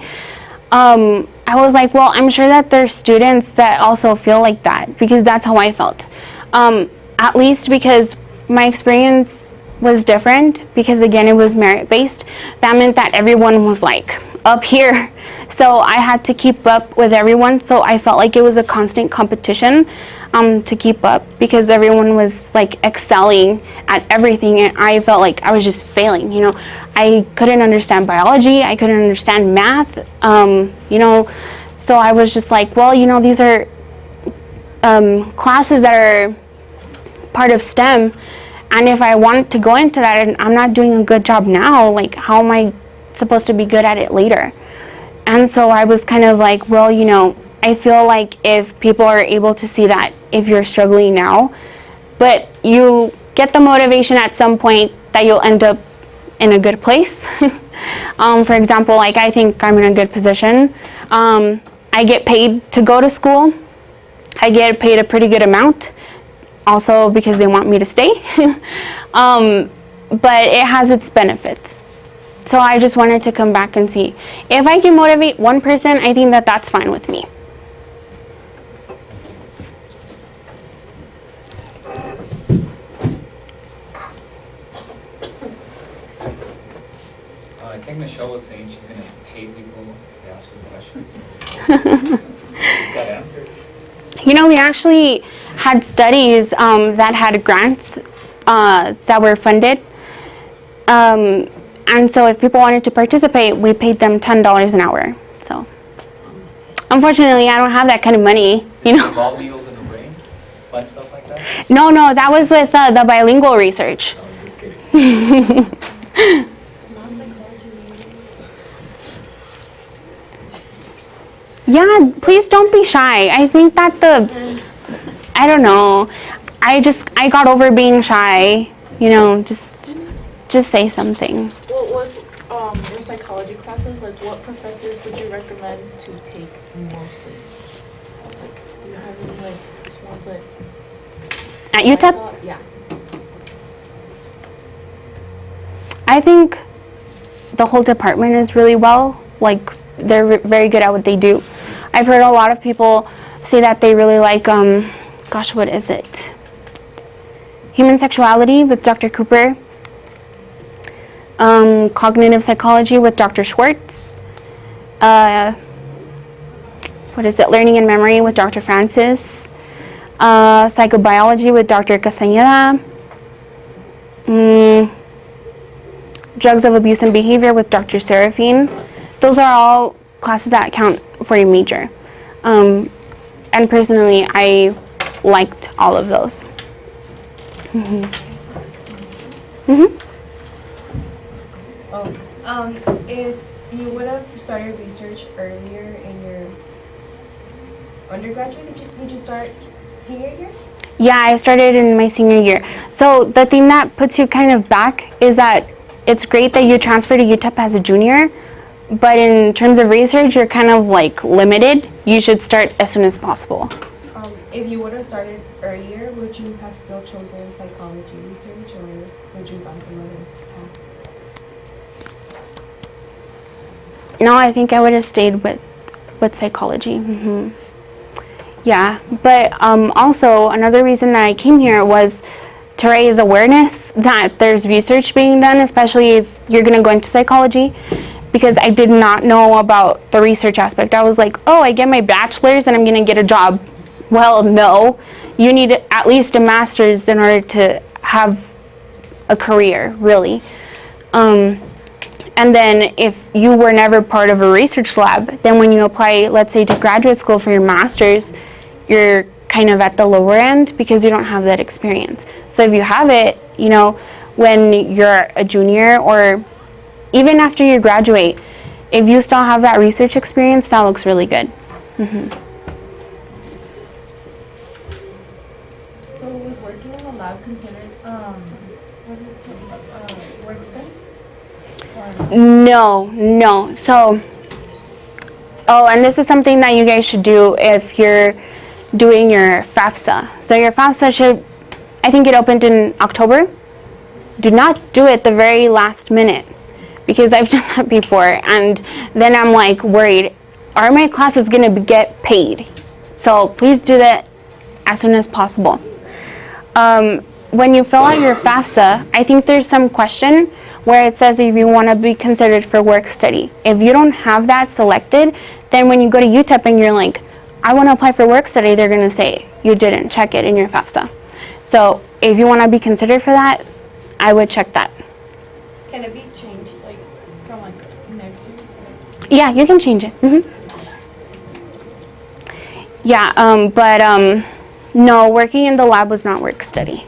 I was like, well, I'm sure that there's students that also feel like that, because that's how I felt. At least because my experience was different, because again, it was merit-based. That meant that everyone was like up here. So I had to keep up with everyone. So I felt like it was a constant competition to keep up, because everyone was like excelling at everything, and I felt like I was just failing, you know. I couldn't understand biology, I couldn't understand math, you know, so I was just like, well, you know, these are classes that are part of STEM, and if I want to go into that and I'm not doing a good job now, like, how am I supposed to be good at it later? And so I was kind of like, well, you know, I feel like if people are able to see that if you're struggling now, but you get the motivation at some point that you'll end up in a good place. For example, like I think I'm in a good position. I get paid to go to school. I get paid a pretty good amount, also because they want me to stay. But it has its benefits. So I just wanted to come back and see. If I can motivate one person, I think that that's fine with me. I think Michelle was saying she's going to pay people to ask her questions. She's got answers. You know, we actually had studies that had grants that were funded. And so if people wanted to participate, we paid them $10 an hour. So unfortunately, I don't have that kind of money, you know. Involve needles in the brain? Fun stuff like that? No, that was with the bilingual research. No, I'm just kidding. Yeah, please don't be shy. I think that I don't know. I got over being shy, you know, just say something. What was your psychology classes? Like, what professors would you recommend to take mostly? Like, do you have any like ones that? At UTEP? Yeah. I think the whole department is really well. Like, they're very good at what they do. I've heard a lot of people say that they really like, gosh, what is it? Human Sexuality with Dr. Cooper. Cognitive Psychology with Dr. Schwartz. What is it? Learning and Memory with Dr. Francis. Psychobiology with Dr. Castañeda. Drugs of Abuse and Behavior with Dr. Serafine. Those are all classes that count for a major. And personally, I liked all of those. If you would have started research earlier in your undergraduate, would you start senior year? Yeah, I started in my senior year. So the thing that puts you kind of back is that it's great that you transfer to UTEP as a junior, but in terms of research, you're kind of like limited. You should start as soon as possible. If you would have started earlier, would you have still chosen psychology research, or would you have gone for another path? No, I think I would have stayed with psychology. Yeah, but also another reason that I came here was to raise awareness that there's research being done, especially if you're going to go into psychology, because I did not know about the research aspect. I was like, oh, I get my bachelor's and I'm going to get a job. Well, no, you need at least a master's in order to have a career, really. And then if you were never part of a research lab, then when you apply, let's say, to graduate school for your master's, you're kind of at the lower end because you don't have that experience. So if you have it, you know, when you're a junior or even after you graduate, if you still have that research experience, that looks really good. So was working in the lab considered work study? No. So, and this is something that you guys should do if you're doing your FAFSA. So your FAFSA should, I think it opened in October. Do not do it the very last minute, because I've done that before, and then I'm like worried, are my classes going to get paid? So please do that as soon as possible. When you fill out your FAFSA, I think there's some question where it says if you want to be considered for work study. If you don't have that selected, then when you go to UTEP and you're like, I want to apply for work study, they're going to say you didn't check it in your FAFSA. So if you want to be considered for that, I would check that. Can it be changed, like, from, like, next year? Yeah, you can change it. Yeah, but no, working in the lab was not work study.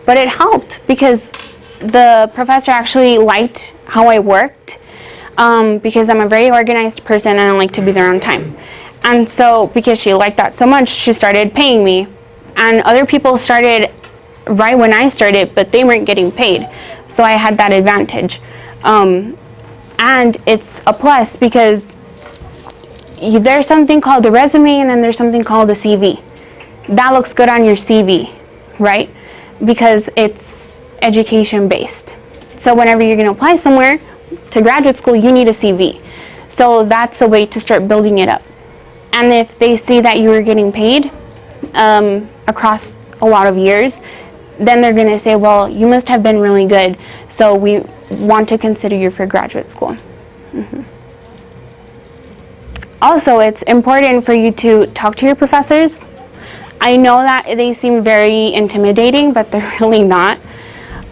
But it helped because the professor actually liked how I worked. because I'm a very organized person and I like to be there on time. And so because she liked that so much, she started paying me. And other people started right when I started, but they weren't getting paid. So I had that advantage. And it's a plus because there's something called a resume and then there's something called a CV. That looks good on your CV, right? Because it's education based. So whenever you're going to apply somewhere to graduate school, you need a CV. So that's a way to start building it up. And if they see that you were getting paid across a lot of years, then they're going to say, well, you must have been really good, so we want to consider you for graduate school. Also, it's important for you to talk to your professors. I know that they seem very intimidating, but they're really not.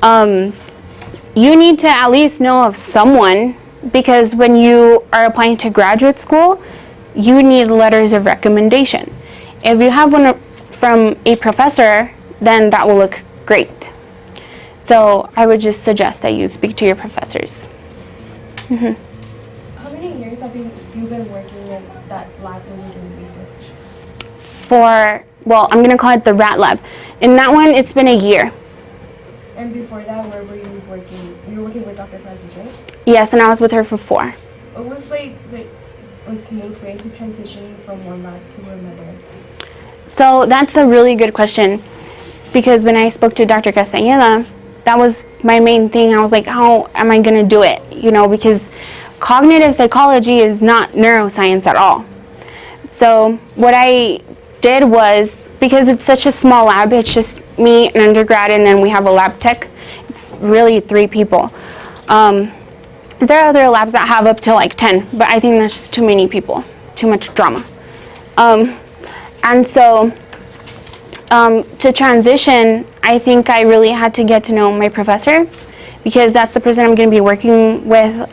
You need to at least know of someone, because when you are applying to graduate school, you need letters of recommendation. If you have one from a professor, then that will look great. So I would just suggest that you speak to your professors. How many years have you been working in that lab when you're doing research? Well, I'm going to call it the rat lab. In that one, it's been a year. And before that, where were you working? You were working with Dr. Francis, right? Yes, and I was with her for 4. What was like a smooth way to transition from one lab to another? So that's a really good question, because when I spoke to Dr. Castañeda, that was my main thing. I was like, how am I going to do it? Because cognitive psychology is not neuroscience at all. So what I did was, because it's such a small lab, it's just me, an undergrad, and then we have a lab tech. It's really 3 people. There are other labs that have up to like 10, but I think that's just too many people, too much drama. And so to transition, I think I really had to get to know my professor, because that's the person I'm going to be working with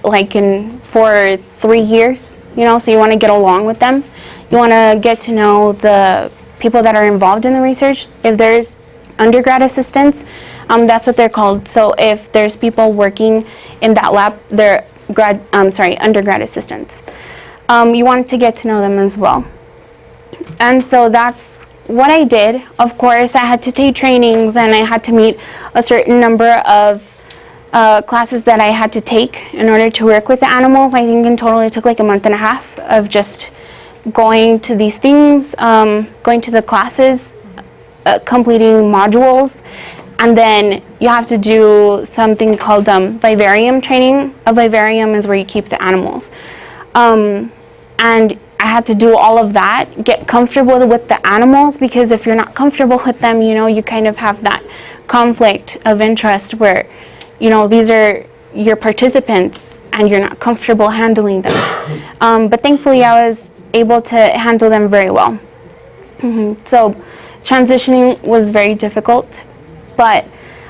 for 3 years, so you want to get along with them. You want to get to know the people that are involved in the research. If there's undergrad assistants, that's what they're called. So if there's people working in that lab, they're undergrad assistants. You want to get to know them as well. And so that's what I did. Of course, I had to take trainings and I had to meet a certain number of classes that I had to take in order to work with the animals. I think in total it took like a month and a half of just going to these things, going to the classes, completing modules, and then you have to do something called vivarium training. A vivarium is where you keep the animals. And I had to do all of that, get comfortable with the animals, because if you're not comfortable with them, you kind of have that conflict of interest where, these are your participants and you're not comfortable handling them. But thankfully I was able to handle them very well. So transitioning was very difficult, but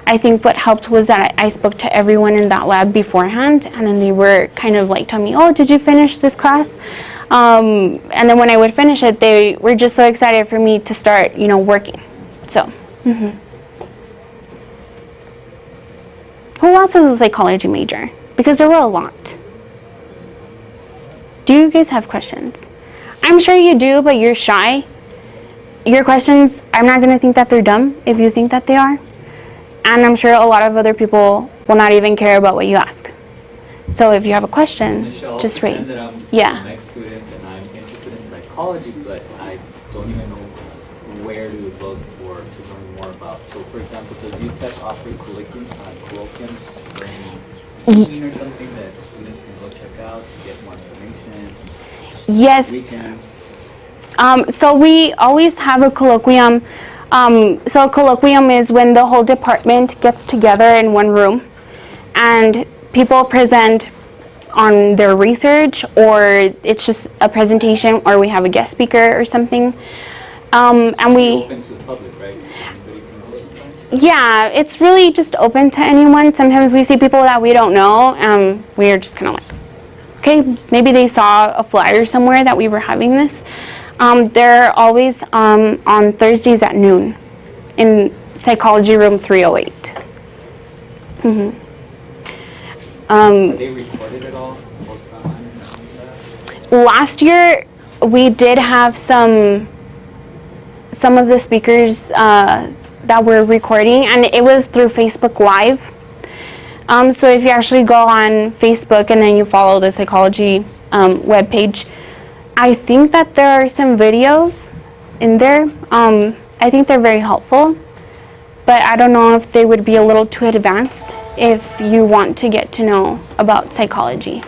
I think what helped was that I spoke to everyone in that lab beforehand, and then they were kind of like telling me, oh, did you finish this class? And then when I would finish it, they were just so excited for me to start, working. So, Who else is a psychology major? Because there were a lot. Do you guys have questions? I'm sure you do, but you're shy. Your questions, I'm not going to think that they're dumb if you think that they are. And I'm sure a lot of other people will not even care about what you ask. So if you have a question, Michelle, just raise. I'm Yeah. a MECHS student and I'm interested in psychology, but I don't even know where to look for to learn more about. So for example, does UTEP offer colloquiums during or something that students can go check out to get more information? Yes. Weekends? So we always have a colloquium. So a colloquium is when the whole department gets together in one room and people present on their research, or it's just a presentation, or we have a guest speaker or something. And we Open to the public, right? Anybody can go sometimes? Yeah, it's really just open to anyone. Sometimes we see people that we don't know. We're just kind of like, okay, maybe they saw a flyer somewhere that we were having this. They're always on Thursdays at noon in Psychology Room 308. Are they recorded at all? purpose behind that? Last year, we did have some of the speakers that were recording, and it was through Facebook Live. So if you actually go on Facebook and then you follow the psychology webpage, I think that there are some videos in there. I think they're very helpful, but I don't know if they would be a little too advanced if you want to get to know about psychology.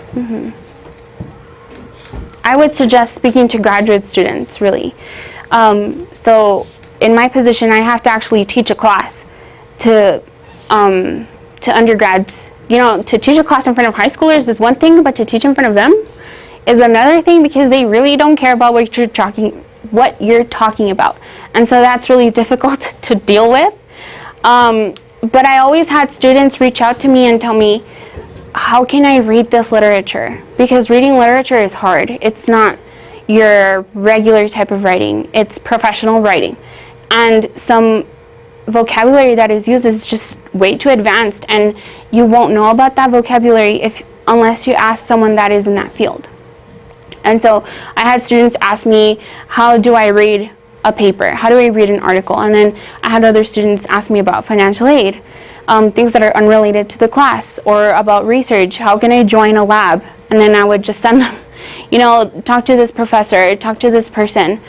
I would suggest speaking to graduate students, really. So in my position, I have to actually teach a class to undergrads. You know, to teach a class in front of high schoolers is one thing, but to teach in front of them is another thing, because they really don't care about what you're talking about. And so that's really difficult to deal with. But I always had students reach out to me and tell me, how can I read this literature? Because reading literature is hard. It's not your regular type of writing. It's professional writing. And some vocabulary that is used is just way too advanced, and you won't know about that vocabulary unless you ask someone that is in that field. And so I had students ask me, how do I read a paper? How do I read an article? And then I had other students ask me about financial aid, things that are unrelated to the class, or about research. How can I join a lab? And then I would just send them, you know, talk to this professor, talk to this person.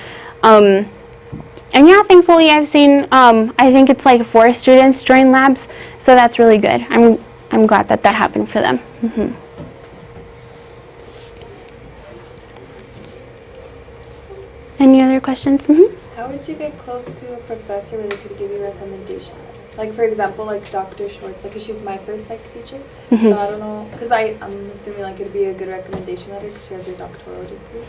And yeah, thankfully I've seen, I think it's like 4 students join labs, so that's really good. I'm glad that happened for them. Any other questions? How would you get close to a professor where they could give you recommendations? Like, for example, like Dr. Schwartz, like, 'cause she's my first psych teacher. So I don't know, because I'm assuming like it'd be a good recommendation letter because she has her doctoral degree.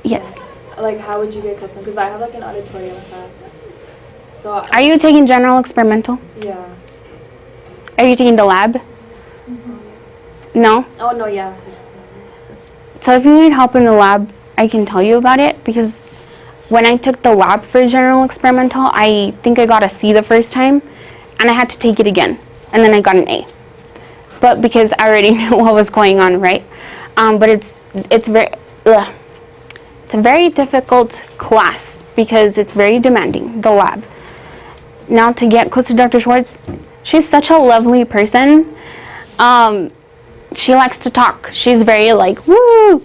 Yes. Like, how would you get close to them? Because I have like an auditorium class. So Are you taking general experimental? Yeah. Are you taking the lab? No? Oh no, yeah. So if you need help in the lab, I can tell you about it, because when I took the lab for general experimental, I think I got a C the first time, and I had to take it again, and then I got an A. But because I already knew what was going on, right? But it's a very difficult class because it's very demanding, the lab. Now, to get close to Dr. Schwartz, she's such a lovely person. She likes to talk. She's very like, woo!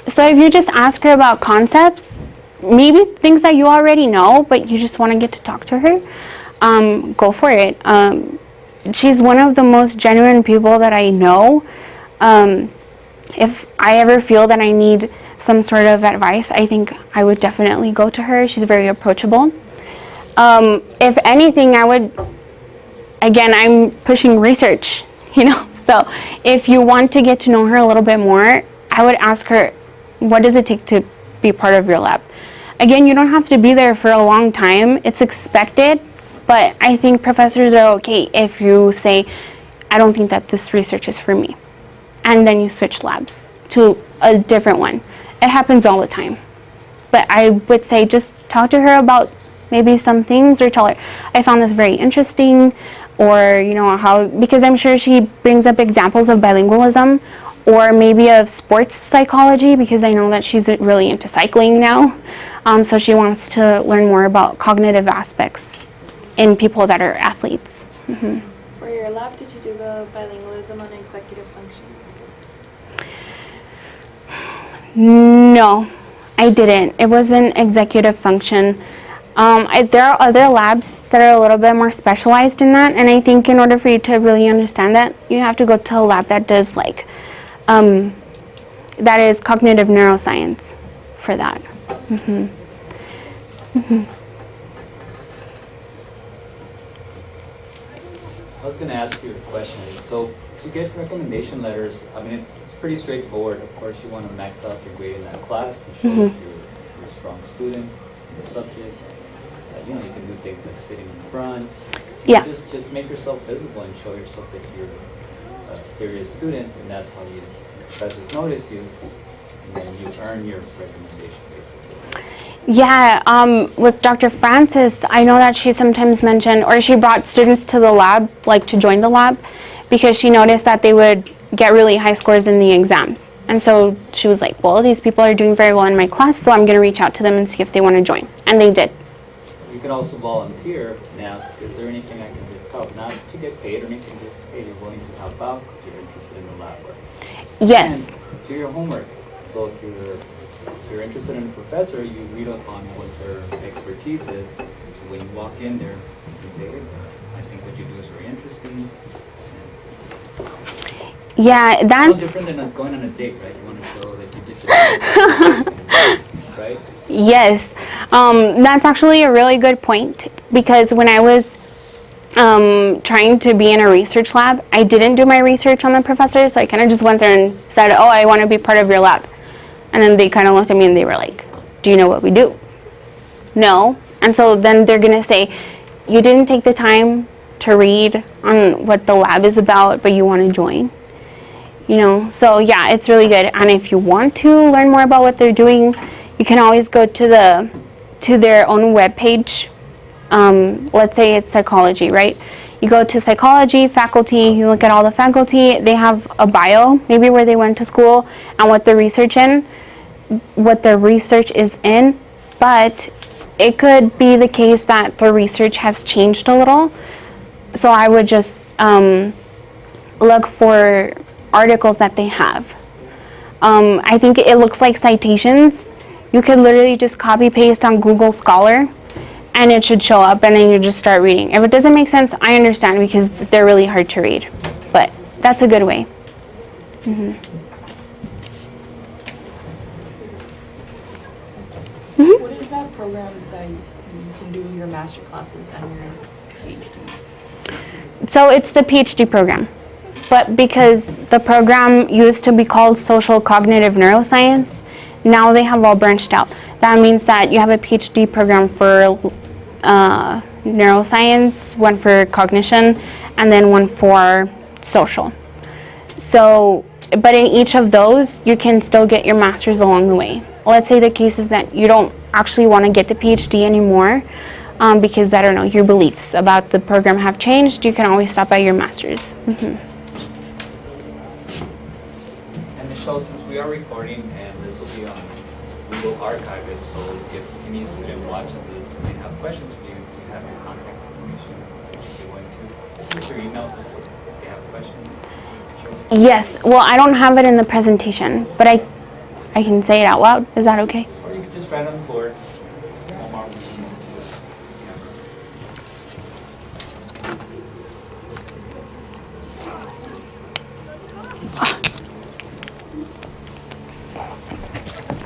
So if you just ask her about concepts, maybe things that you already know, but you just want to get to talk to her, go for it. She's one of the most genuine people that I know. If I ever feel that I need some sort of advice, I think I would definitely go to her. She's very approachable. If anything, again, I'm pushing research, you know. So if you want to get to know her a little bit more, I would ask her, what does it take to be part of your lab? Again, you don't have to be there for a long time. It's expected, but I think professors are okay if you say, I don't think that this research is for me. And then you switch labs to a different one. It happens all the time. But I would say just talk to her about maybe some things, or tell her, I found this very interesting, or, you know, because I'm sure she brings up examples of bilingualism, or maybe of sports psychology, because I know that she's really into cycling now. So she wants to learn more about cognitive aspects in people that are athletes. For your lab, did you do the bilingualism on executive functions? No, I didn't. It wasn't executive function. There are other labs that are a little bit more specialized in that, and I think in order for you to really understand that, you have to go to a lab that does that is cognitive neuroscience for that. I was going to ask you a question. So to get recommendation letters, I mean, it's pretty straightforward. Of course, you want to max out your grade in that class to show that you're a strong student in the subject. You know, you can do things like sitting in front. Yeah. Just make yourself visible and show yourself that you're a serious student, and that's how you professors notice you, and then you earn your recommendation, basically. Yeah, with Dr. Francis, I know that she sometimes mentioned, or she brought students to the lab, like to join the lab, because she noticed that they would get really high scores in the exams. And so she was like, well, these people are doing very well in my class, so I'm going to reach out to them and see if they want to join. And they did. You can also volunteer and ask, is there anything I can just help? Not to get paid or anything, just, hey, you're willing to help out because you're interested in the lab work. Yes. And do your homework. So if you're interested in a professor, you read up on what their expertise is. So when you walk in there, you can say, hey, I think what you do is very interesting. Yeah, It's that's... no different than going on a date, right? You want to show that you did this, right? Yes, that's actually a really good point, because when I was trying to be in a research lab, I didn't do my research on the professor, so I kind of just went there and said, oh, I want to be part of your lab. And then they kind of looked at me and they were like, do you know what we do? No. And so then they're going to say, you didn't take the time to read on what the lab is about, but you want to join. You know, so yeah, it's really good. And if you want to learn more about what they're doing, you can always go to their own webpage. Let's say it's psychology, right? You go to psychology, faculty, you look at all the faculty, they have a bio, maybe where they went to school and what their research is in, but it could be the case that the research has changed a little. So I would just look for articles that they have. I think it looks like citations. You could literally just copy paste on Google Scholar and it should show up, and then you just start reading. If it doesn't make sense, I understand, because they're really hard to read, but that's a good way. Mm-hmm. Mm-hmm. What is that program that you can do your master classes and your PhD? So it's the PhD program, but because the program used to be called Social Cognitive Neuroscience, now they have all branched out. That means that you have a PhD program for neuroscience, one for cognition, and then one for social. So, but in each of those, you can still get your master's along the way. Let's say the case is that you don't actually want to get the PhD anymore, because, I don't know, your beliefs about the program have changed, you can always stop at your master's. Mm-hmm. And Michelle, since we are recording, and this will be on, we will archive it, so if any student watches this and they have questions for you, do you have your contact information if you want to? Is your email just so if they have questions? Sure. Yes, well, I don't have it in the presentation, but I can say it out loud. Is that okay? Or you could just write on the board. Omar,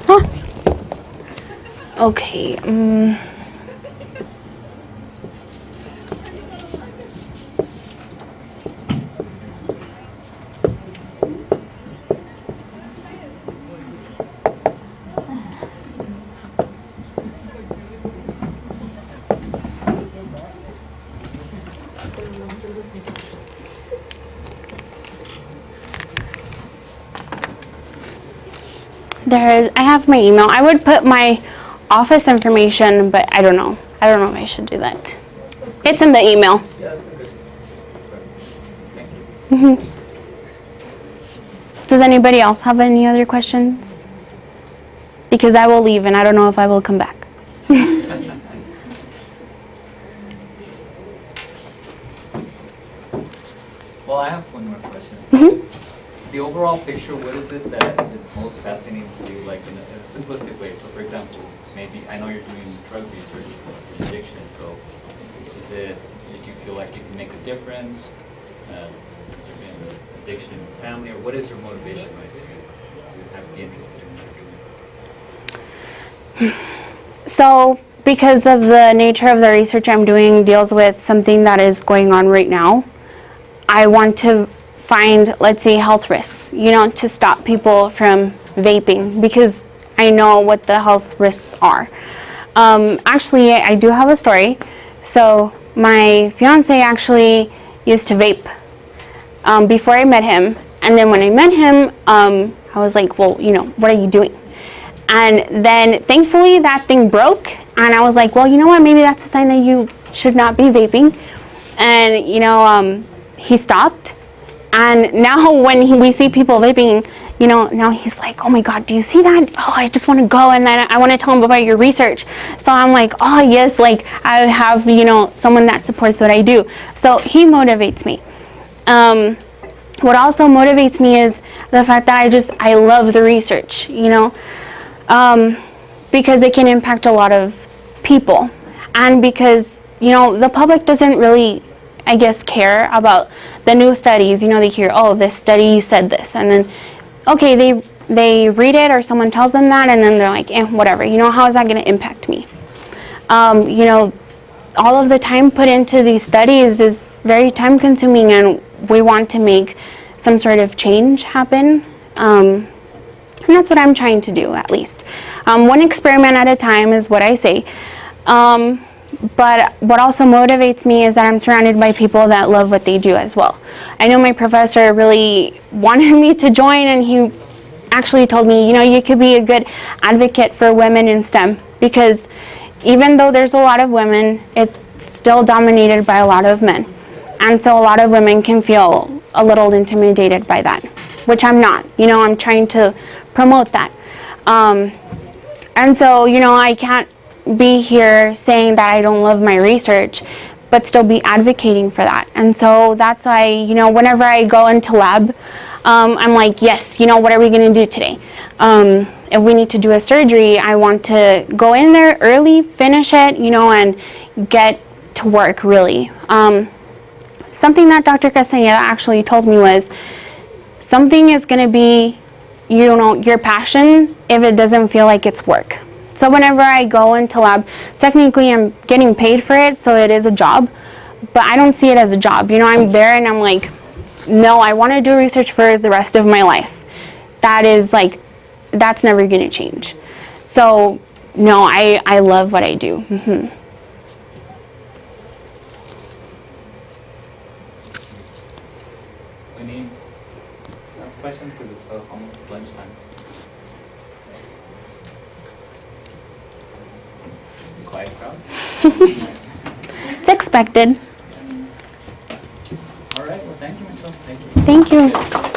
Huh? Okay. I have my email. I would put my office information, but I don't know. I don't know if I should do that. It's in the email. yeah, that's a good start. Thank you. Mm-hmm. Does anybody else have any other questions? Because I will leave and I don't know if I will come back. Well, I have one more question. Mm-hmm. The overall picture, what is it that is most fascinating to you, like in a simplistic way? So for example, maybe, I know you're doing drug research for addiction, so did you feel like you can make a difference? Has there been addiction in the family, or what is your motivation like to be interested in what you're doing? So, because of the nature of the research I'm doing deals with something that is going on right now, I want to find, let's say, health risks, to stop people from vaping, because I know what the health risks are. Actually, I do have a story. So my fiance actually used to vape before I met him. And then when I met him, I was like, well, what are you doing? And then thankfully that thing broke. And I was like, well, you know what? Maybe that's a sign that you should not be vaping. And, he stopped. And now when we see people vaping, you know, now he's like, oh my God, do you see that? Oh, I just want to go, and then I want to tell him about your research. So I'm like, oh yes, like I have, you know, someone that supports what I do. So he motivates me. What also motivates me is the fact that I love the research, you know, because it can impact a lot of people, and because, you know, the public doesn't really, I guess, care about the new studies. You know, they hear, oh, this study said this, and then, okay, they read it, or someone tells them that, and then they're like, whatever, you know, how is that going to impact me? You know, all of the time put into these studies is very time consuming, and we want to make some sort of change happen. And that's what I'm trying to do, at least. One experiment at a time is what I say. But what also motivates me is that I'm surrounded by people that love what they do as well. I know my professor really wanted me to join, and he actually told me, you know, you could be a good advocate for women in STEM, because even though there's a lot of women, it's still dominated by a lot of men. And so a lot of women can feel a little intimidated by that, which I'm not. You know, I'm trying to promote that. And so, you know, I can't be here saying that I don't love my research, but still be advocating for that. And so that's why, you know, whenever I go into lab, I'm like, yes, you know, what are we going to do today? If we need to do a surgery, I want to go in there early, finish it, you know, and get to work, really. Something that Dr. Castañeda actually told me was, something is going to be, you know, your passion if it doesn't feel like it's work. So whenever I go into lab, technically I'm getting paid for it, so it is a job, but I don't see it as a job. You know, I'm there and I'm like, no, I want to do research for the rest of my life. That is like, that's never going to change. So no, I love what I do. Mm-hmm. Any last questions, because it's almost lunchtime? Quiet crowd? It's expected. All right, well, thank you, Michelle. Thank you. Thank you.